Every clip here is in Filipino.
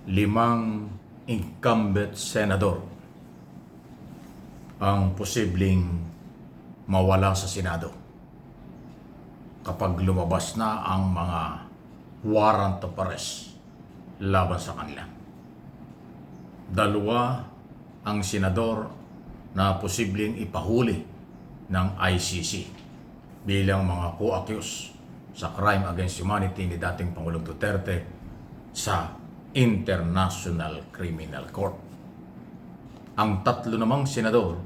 limang incumbent senador ang posibleng mawala sa Senado kapag lumabas na ang mga warrant of arrest laban sa kanila. Dalawa ang senador na posibleng ipahuli ng ICC bilang mga co-accused sa crime against humanity ni dating Pangulong Duterte sa International Criminal Court. Ang tatlo namang senador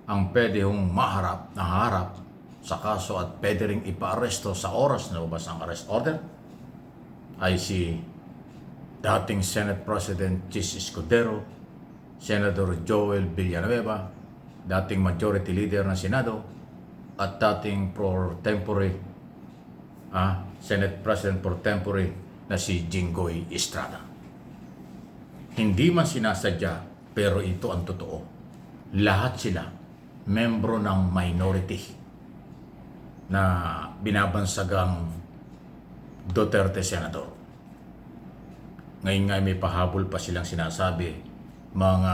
ang pwede hong naharap sa kaso at pwede ring ipa-aresto sa oras na lumabas ang arrest order ay si dating Senate President Chis Escudero, Senator Joel Villanueva, dating Majority Leader ng Senado, at dating Senate President pro tempore na si Jinggoy Estrada. Hindi man sinasadya, pero ito ang totoo. Lahat sila membro ng minority na binabansagang Duterte Senador. Ngayon nga may pahabol pa silang sinasabi, mga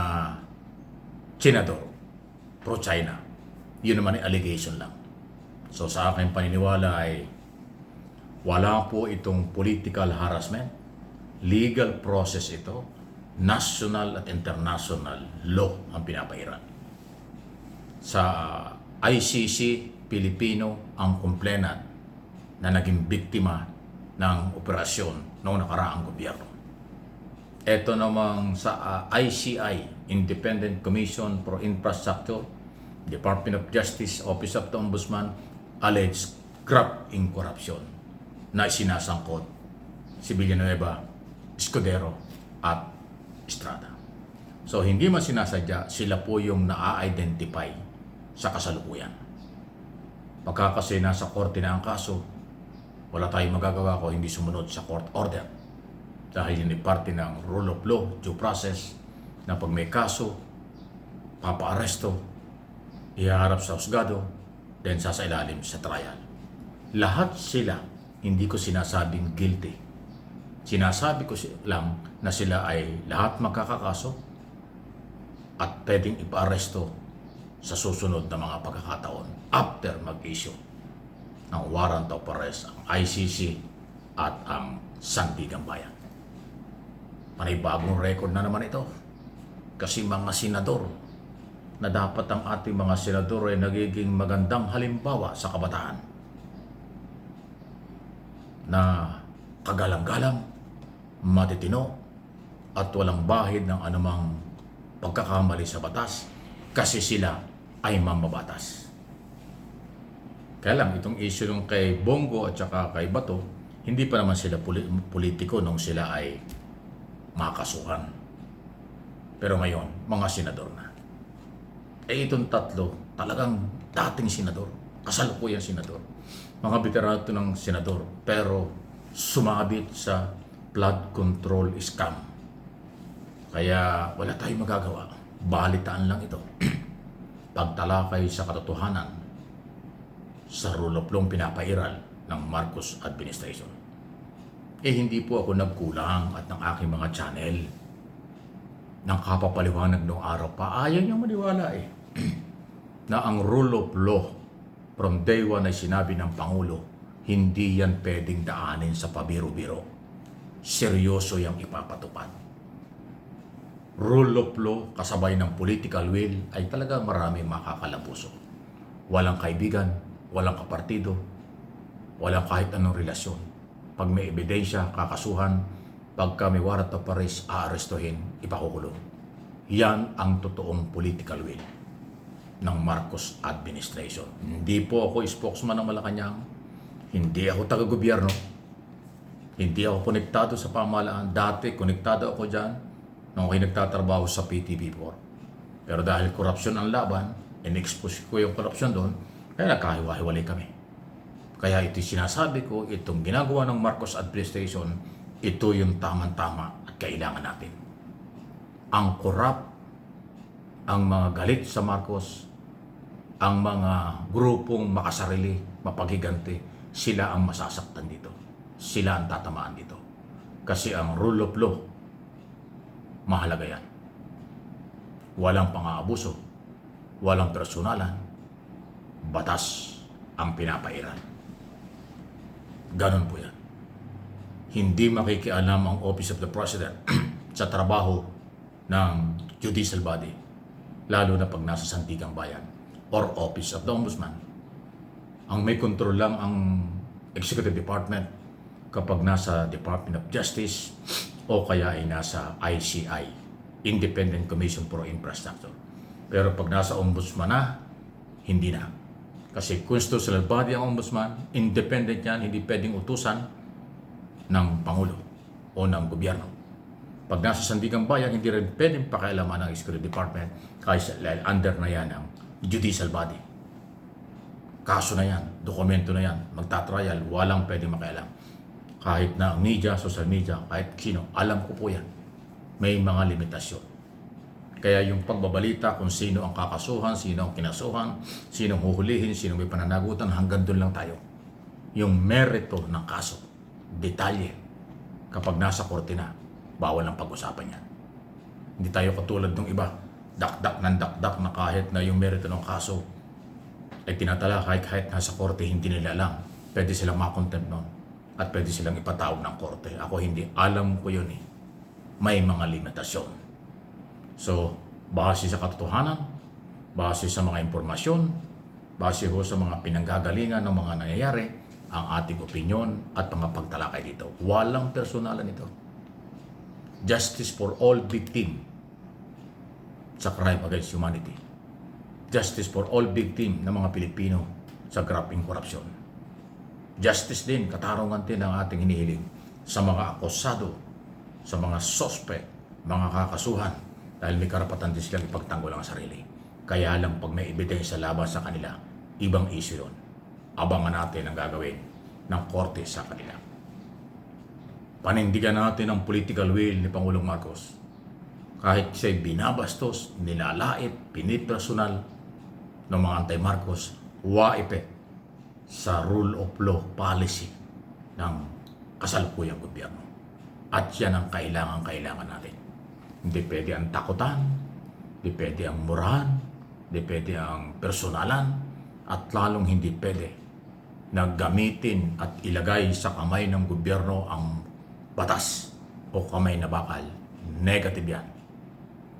senador pro-China. Yun naman ay allegation lang. So sa aking paniniwala ay wala po itong political harassment. Legal process ito. National at international law ang pinapairan. Sa ICC, Pilipino ang complainant na naging biktima ng operasyon noong nakaraang gobyerno. Ito namang sa ICI, Independent Commission for Infrastructure, Department of Justice, Office of the Ombudsman, alleged graft in corruption na sinasangkot si Villanueva, Escudero at Estrada. So hindi man sinasadya, sila po yung na-identify sa kasalukuyan. Pagka kasi nasa korte na ang kaso, wala tayong magagawa kung hindi sumunod sa court order. Dahil yun ay parte ng rule of law, due process, na pag may kaso, papa-aresto, ihaharap sa husgado, then sasailalim sa trial. Lahat sila, hindi ko sinasabing guilty. Sinasabi ko lang na sila ay lahat magkakakaso at pwedeng ipa-aresto sa susunod na mga pagkakataon after mag-issue ng warrant of arrest ang ICC at ang Sandigang Bayan. Panibagong record na naman ito kasi mga senador na dapat ang ating mga senador ay nagiging magandang halimbawa sa kabataan na kagalang-galang, matitino at walang bahid ng anumang pagkakamali sa batas kasi sila ay mamabatas. Kaya lang itong issue nung kay Bongo at saka kay Bato, hindi pa naman sila politiko nung sila ay makasuhan. Pero ngayon, mga senador na. Eh itong tatlo, talagang dating senador, kasalukuyang senador. Mga veterano ng senador, pero sumabit sa flood control scam. Kaya wala tayong magagawa. Balitaan lang ito. Pagtalakay sa katotohanan sa rule of law pinapairal ng Marcos administration. Eh hindi po ako nagkulang at ng aking mga channel ng kapapaliwanag noong araw pa. Ayaw niyang maniwala na ang rule of law from day one ay sinabi ng Pangulo, hindi yan pwedeng daanin sa pabiro-biro. Seryoso yung ipapatupad. Rule of law kasabay ng political will ay talaga maraming makakalapuso. Walang kaibigan, walang kapartido, walang kahit anong relasyon. Pag may ebidensya, kakasuhan, pagka may warrant of arrest, aarestuhin, ipakukulong. Yan ang totoong political will ng Marcos administration. Hindi po ako spokesman ng Malacanang, hindi ako taga-gobyerno, hindi ako konektado sa pamahalaan. Dati konektado ako dyan nung ako'y nagtatrabaho sa PTV4. Pero dahil korupsyon ang laban, in-expose ko yung korupsyon doon, kaya nagkahiwa-hiwalay kami. Kaya ito sinasabi ko, itong ginagawa ng Marcos administration, ito yung tamang-tama at kailangan natin. Ang korap, ang mga galit sa Marcos, ang mga grupong makasarili, mapaghiganti, sila ang masasaktan dito. Sila ang tatamaan dito. Kasi ang rule of law Mahalaga yan. Walang pang-aabuso, walang personalan, batas ang pinapairal. Ganon po yan. Hindi makikialam ang Office of the President sa trabaho ng judicial body, lalo na pag nasa Sandigang Bayan or Office of the Ombudsman. Ang may control lang ang Executive Department kapag nasa Department of Justice o kaya ay nasa ICI, Independent Commission for Infrastructure. Pero pag nasa Ombudsman na, hindi na. Kasi constitutional body ang Ombudsman, independent yan, hindi pwedeng utusan ng Pangulo o ng gobyerno. Pag nasa Sandigang Bayan, hindi rin pwedeng pakialaman ng Executive Department kasi under na yan ng judicial body. Kaso na yan, dokumento na yan, magtatrial, walang pwedeng makialam. Kahit na media, social media, kahit sino, alam ko po yan. May mga limitasyon. Kaya yung pagbabalita kung sino ang kakasuhan, sino ang kinasuhan, sino ang huhulihin, sino may pananagutan, hanggang doon lang tayo. Yung merito ng kaso, detalye, kapag nasa korte na, bawal ang pag-usapan yan. Hindi tayo katulad ng iba, dakdak ng dakdak na kahit na yung merito ng kaso ay tinatala kahit nasa korte, hindi nila alam. Pwede silang makontempt nun at pwede silang ipatawag ng korte. Ako hindi, alam ko yun eh. May mga limitasyon. So, base sa katotohanan, base sa mga impormasyon, base ho sa mga pinanggagalingan ng mga nangyayari, ang ating opinyon at mga pagtalakay dito. Walang personalan ito. Justice for all victim sa crime against humanity. Justice for all victim ng mga Pilipino sa grabing korupsyon. Justice din, katarungan din ang ating hinihiling sa mga akusado, sa mga suspect, mga kakasuhan, dahil may karapatan din silang ipagtanggol ang sarili. Kaya lang pag may ebidensya laban sa kanila, ibang issue yun. Abangan natin ang gagawin ng korte sa kanila. Panindigan natin ang political will ni Pangulong Marcos. Kahit siya'y binabastos, nilalait, pinipersonal ng mga anti-Marcos, waipet sa rule of law policy ng kasalukuyang gobyerno. At yan ang kailangan natin. Hindi pwede ang takutan, hindi pwede ang murahan, hindi pwede ang personalan, at lalong hindi pwede na gamitin at ilagay sa kamay ng gobyerno ang batas o kamay na bakal. Negative yan.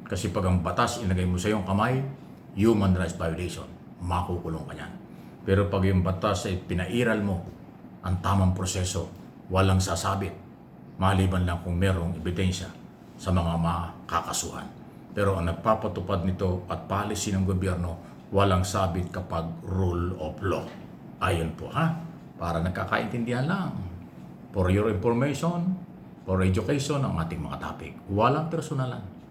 Kasi pag ang batas ilagay mo sa iyong kamay, human rights violation, makukulong ka niyan. Pero pag yung batas ay pinairal mo ang tamang proseso, walang sasabit, maliban lang kung merong ebidensya sa mga makakasuhan. Pero ang nagpapatupad nito at policy ng gobyerno, walang sabit kapag rule of law. Ayun po para nagkakaintindihan lang. For your information, for education ang ating mga topic. Walang personalan.